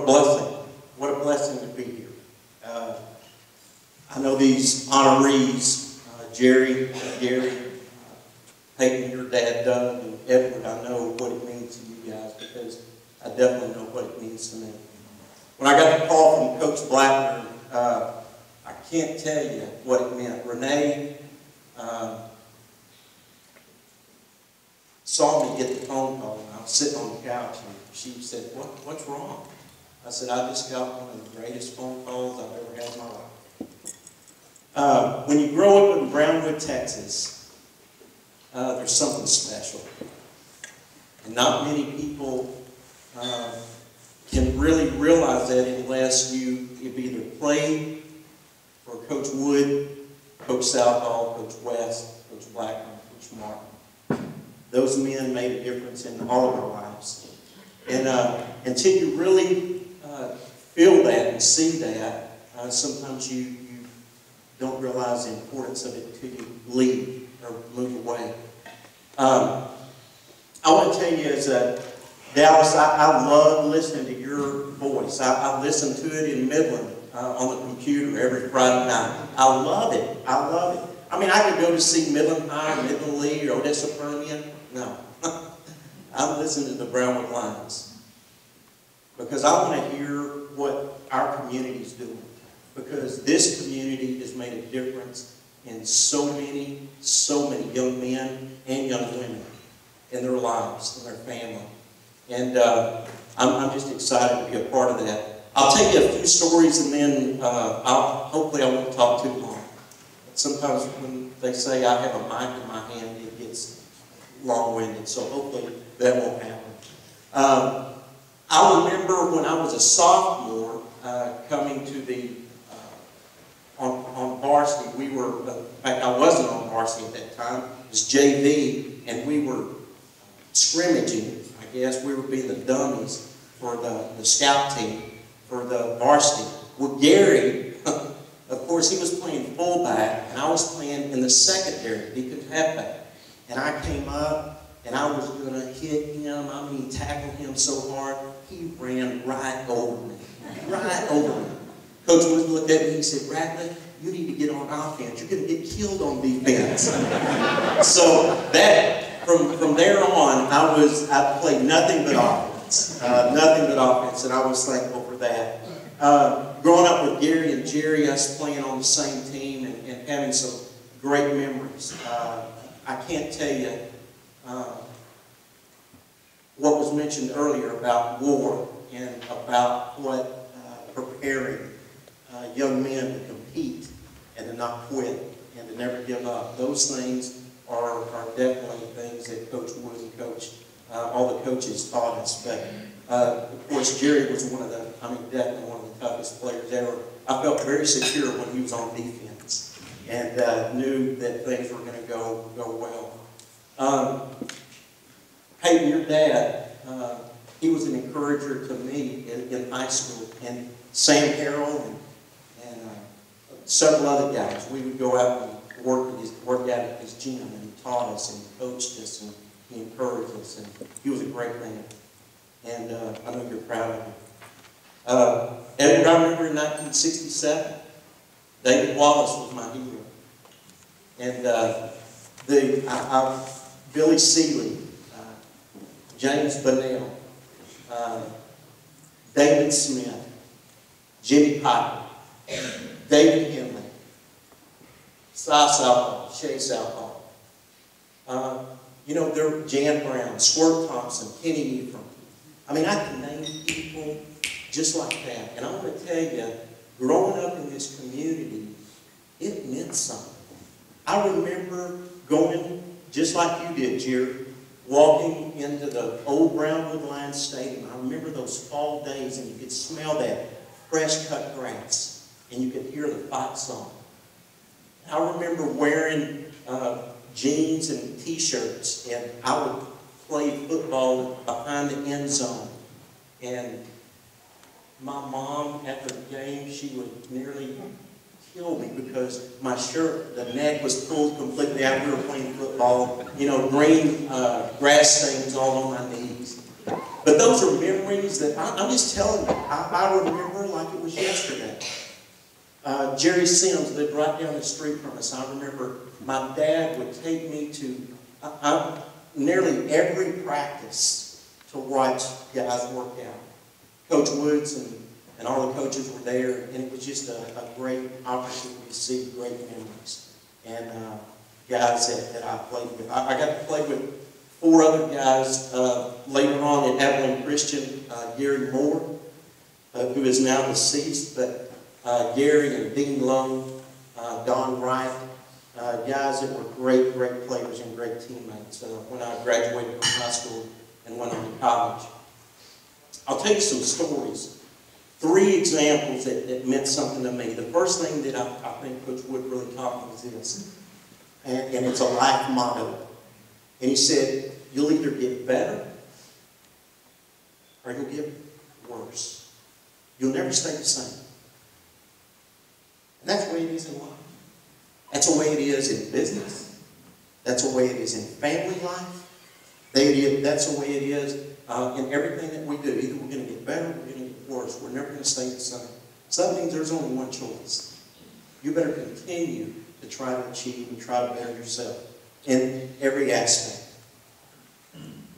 a blessing. What a blessing to be here. I know these honorees, Jerry, Gary, Peyton, your dad, Doug, and Edward. I know what it means to you guys because I definitely know what it means to me. When I got the call from Coach Blackburn, I can't tell you what it meant. Renee saw me get the phone call, and I was sitting on the couch, and she said, what's wrong? I said, I just got one of the greatest phone calls I've ever had in my life. When you grow up in Brownwood, Texas, there's something special. And not many people can really realize that unless you've either played for Coach Wood, Coach Southall, Coach West, Coach Blackburn, Coach Martin. Those men made a difference in all of our lives. And until you really feel that and see that, sometimes you don't realize the importance of it until you leave or move away. I want to tell you, as Dallas, I love listening to your voice. I listen to it in Midland on the computer every Friday night. I love it. I love it. I mean, I could go to see Midland High, Midland Lee, or Odessa Permian. No. I'm listening to the Brownwood Lions because I want to hear what our community is doing, because this community has made a difference in so many young men and young women in their lives, in their family. And I'm just excited to be a part of that. I'll tell you a few stories, and then hopefully I won't talk too long. Sometimes when they say I have a mic in my hand, it gets long-winded, so hopefully that won't happen. I remember when I was a sophomore coming to the on varsity. We were, in fact, I wasn't on varsity at that time. It was JV, and we were scrimmaging. I guess we were being the dummies for the scout team for the varsity. Well, Gary, of course, he was playing fullback, and I was playing in the secondary, deacon halfback. And I came up, and I was going to hit him. I mean, tackle him so hard, he ran right over me. Right over me. Coach Woods looked at me and he said, Ratliff, you need to get on offense. You're going to get killed on defense. So that, from there on, I played nothing but offense. Nothing but offense, and I was thankful for that. Growing up with Gary and Jerry, us playing on the same team and having some great memories. I can't tell you what was mentioned earlier about war and about what preparing young men to compete and to not quit and to never give up. Those things are definitely things that Coach Wood and all the coaches taught us. But of course, Jerry was definitely one of the toughest players ever. I felt very secure when he was on defense and knew that things were going to go well. Peyton, your dad, he was an encourager to me in high school, and Sam Harrell and several other guys. We would go out and work out at his gym, and he taught us and coached us and he encouraged us, and he was a great man. And I know you're proud of him. Edward, I remember in 1967, David Wallace was my hero. And Billy Seeley, James Bunnell, David Smith, Jimmy Piper, David Henley, Cy Southall, Shay Southall. There were Jan Brown, Squirt Thompson, Kenny Ephraim. I mean, I can name people just like that. And I want to tell you, growing up in this community, it meant something. I remember going, just like you did, Jerry, walking into the old Brownwood Lions Stadium. I remember those fall days, and you could smell that fresh cut grass, and you could hear the fight song. I remember wearing jeans and t-shirts, and I would play football behind the end zone. And my mom, after the game, she would nearly kill me because my shirt, the neck was pulled completely out. We were playing football, green grass stains all on my knees. But those are memories that I'm just telling you, I remember like it was yesterday. Jerry Sims lived right down the street from us. I remember my dad would take me to nearly every practice to watch guys work out. Coach Woods and all the coaches were there, and it was just a great opportunity to see great memories. And guys that I played with. I got to play with 4 other guys later on at Abilene Christian. Gary Moore, who is now deceased, but Gary and Dean Lowe, Don Wright, guys that were great players and great teammates when I graduated from high school and went on to college. I'll tell you some stories. 3 examples that meant something to me. The first thing that I think Coach Wood really taught me was this, and it's a life motto. And he said, you'll either get better or you'll get worse. You'll never stay the same. And that's the way it is in life. That's the way it is in business. That's the way it is in family life. That's the way it is in everything that we do. Either we're going to get better or we're going to get worse. We're never going to stay the same. So that means there's only one choice. You better continue to try to achieve and try to better yourself in every aspect.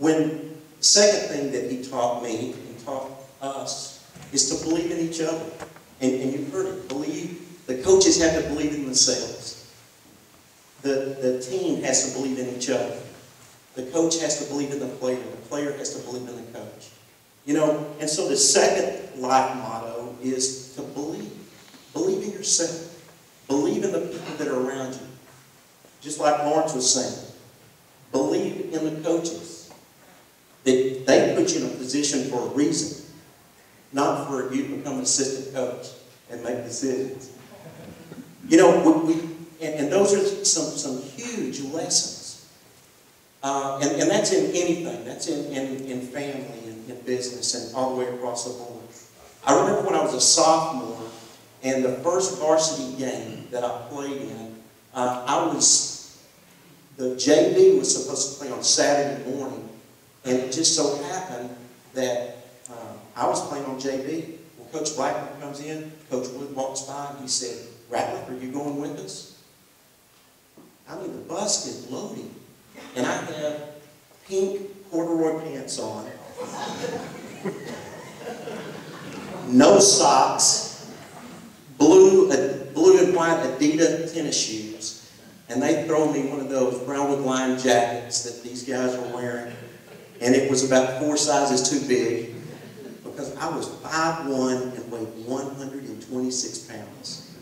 The second thing that he taught me and taught us is to believe in each other. And you've heard it. The coaches have to believe in themselves. The team has to believe in each other. The coach has to believe in the player has to believe in the coach. You know, and so the second life motto is to believe. Believe in yourself. Believe in the people that are around you. Just like Lawrence was saying. Believe in the coaches. That they put you in a position for a reason. Not for you to become an assistant coach and make decisions. You know, and those are some huge lessons. And that's in anything. That's in family and in business and all the way across the board. I remember when I was a sophomore and the first varsity game that I played in, the JV was supposed to play on Saturday morning, and it just so happened that I was playing on JV. When Coach Blackman comes in, Coach Wood walks by and he said, Ratliff, are you going with us? I mean, the bus is loading. And I have pink corduroy pants on, no socks, blue and white Adidas tennis shoes, and they throw me one of those Brownwood line jackets that these guys were wearing, and it was about 4 sizes too big because I was 5'1" and weighed 126 pounds.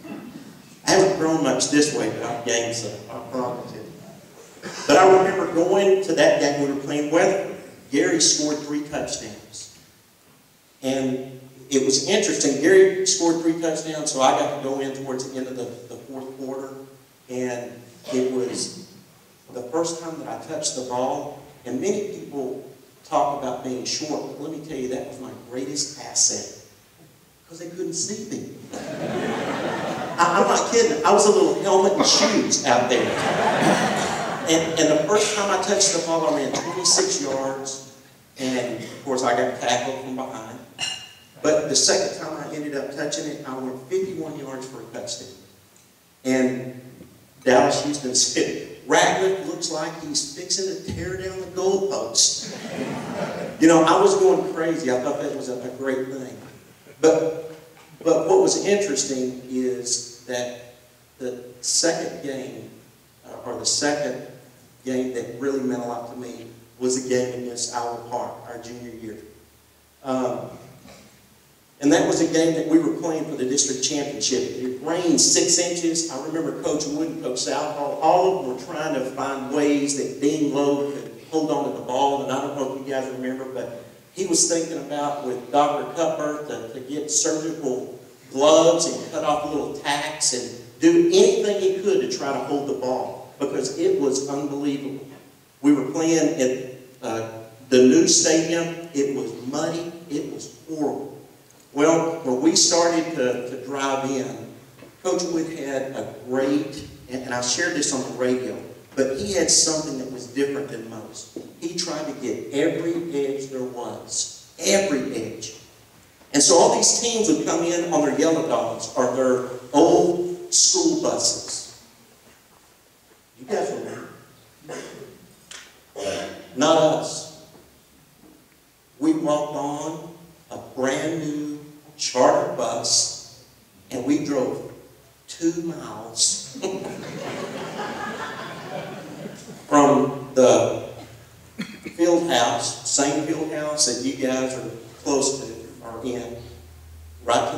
I haven't grown much this way, but I've gained some, I promise you. But I remember going to that game we were playing Weatherford. Gary scored 3 touchdowns. And it was interesting. Gary scored 3 touchdowns, so I got to go in towards the end of the 4th quarter. And it was the first time that I touched the ball. And many people talk about being short, but let me tell you, that was my greatest asset. Because they couldn't see me. I'm not kidding. I was a little helmet and shoes out there. And the first time I touched the ball, I ran 26 yards, and of course I got tackled from behind. But the second time I ended up touching it, I went 51 yards for a touchdown. And Dallas Houston said, Ratliff looks like he's fixing to tear down the goalpost. You know, I was going crazy. I thought that was a great thing. But what was interesting is that the second game, or the second game that really meant a lot to me was the game against Iowa Park, our junior year. And that was a game that we were playing for the district championship. It rained 6 inches. I remember Coach Wood and Coach Southall, all of them were trying to find ways that Dean Lowe could hold on to the ball. And I don't know if you guys remember, but he was thinking about with Dr. Cuthbert to get surgical gloves and cut off little tacks and do anything he could to try to hold the ball. Because it was unbelievable. We were playing at the new stadium. It was muddy. It was horrible. Well, when we started to drive in, Coach Wood had a great, and I shared this on the radio, but he had something that was different than most. He tried to get every edge there was. every edge. And so all these teams would come in on their yellow dogs or their old school buses. You guys remember? Not us. We walked on a brand new charter bus and we drove 2 miles from the field house, same field house that you guys are close to, or in, right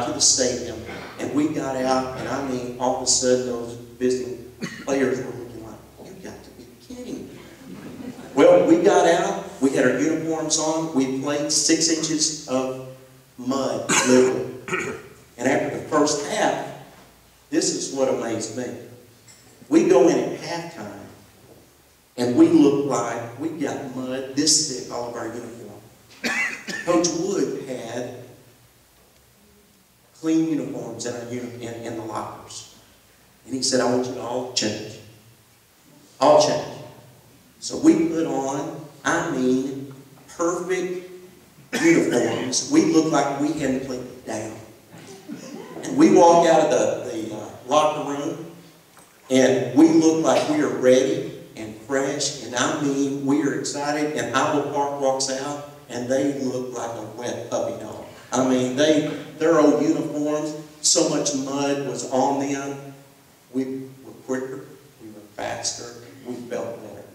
to the stadium. And we got out, and I mean, all of a sudden, those visiting players were looking like, "You got to be kidding me." Well, we got out, we had our uniforms on, we played 6 inches of mud, literally. And after the first half, this is what amazed me. We go in at halftime, and we look like we got mud this thick all over our uniform. Coach Wood had clean uniforms in the lockers. And he said, "I want you to all change. All change." So we put on, I mean, perfect uniforms. We looked like we hadn't played it down. And we walk out of the locker room, and we look like we are ready and fresh. And I mean, we are excited. And Iowa Park walks out, and they look like a wet puppy dog. I mean, their old uniforms, so much mud was on them. We were quicker, we were faster, we felt better.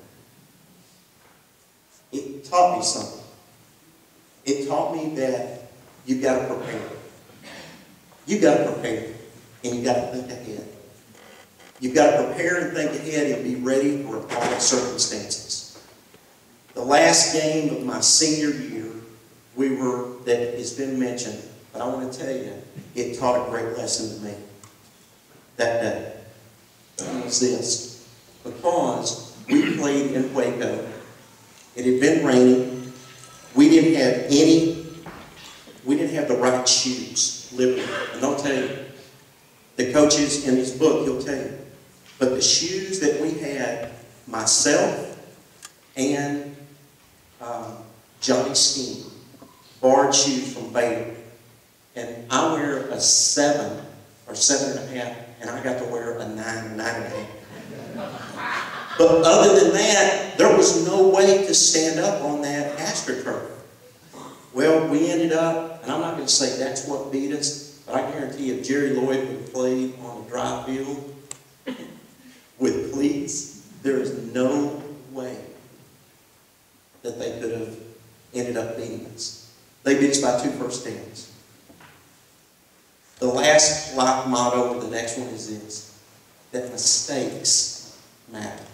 It taught me something. It taught me that you got to prepare. You got to prepare, and you got to think ahead. You've got to prepare and think ahead and be ready for all circumstances. The last game of my senior year, that has been mentioned, but I want to tell you, it taught a great lesson to me that day. It was this. Because we played in Waco, it had been raining, we didn't have the right shoes, literally. And I'll tell you, the coaches in his book, he'll tell you. But the shoes that we had, myself and Johnny Steen, borrowed shoes from Baylor. And I wear a 7 or 7.5, and I got to wear a 9 or 9.5. But other than that, there was no way to stand up on that AstroTurf. Well, we ended up, and I'm not going to say that's what beat us, but I guarantee if Jerry Lloyd would have played on a dry field with cleats, there is no way that they could have ended up beating us. They beat us by 2 first downs. The last life motto, or the next one, is this: that mistakes matter.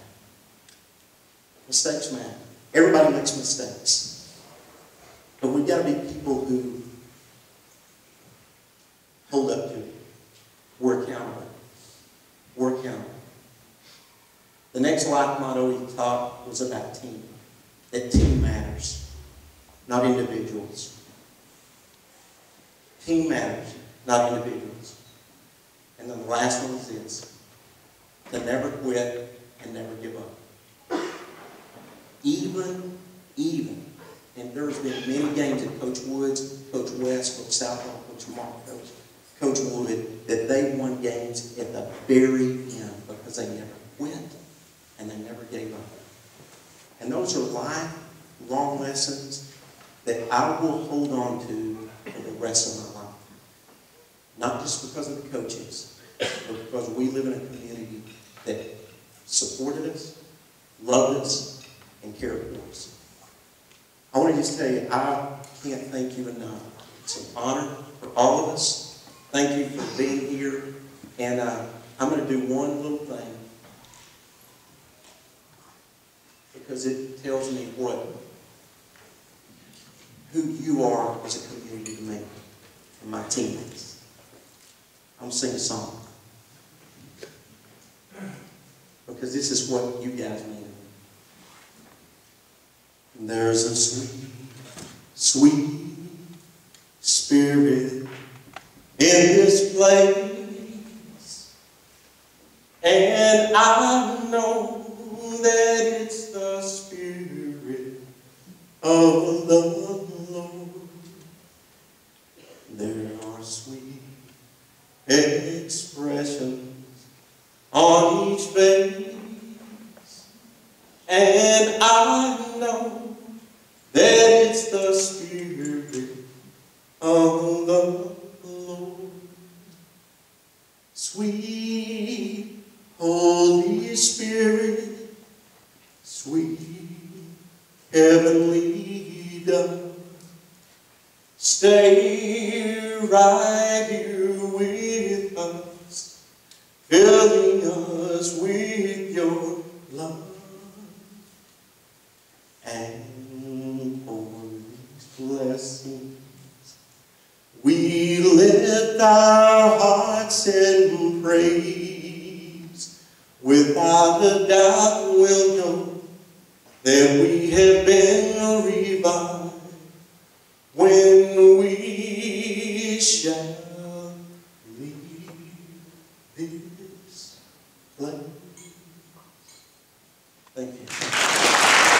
Mistakes matter. Everybody makes mistakes. But we've got to be people who hold up to it. We're accountable. We're accountable. The next life motto he taught was about team. That team matters, not individuals. Team matters, not individuals. And then the last one is this: to never quit and never give up. Even, and there's been many games that Coach Woods, Coach West, Coach Southall, Coach Mark, Coach Wood, that they won games at the very end because they never quit and they never gave up. And those are lifelong lessons that I will hold on to for the rest of my life. Not just because of the coaches, but because we live in a community that supported us, loved us, and cared for us. I want to just tell you, I can't thank you enough. It's an honor for all of us. Thank you for being here. And I'm going to do one little thing, because it tells me who you are as a community to me and my teammates. I'm going to sing a song, because this is what you guys mean. There's a sweet, sweet spirit in this place, and I know that it's the spirit of love. is the Spirit of the Lord. Sweet Holy Spirit, sweet heavenly dove, stay right here with us, filling us with your love. And for these blessings, we lift our hearts in praise. Without a doubt, we'll know that we have been revived when we shall leave this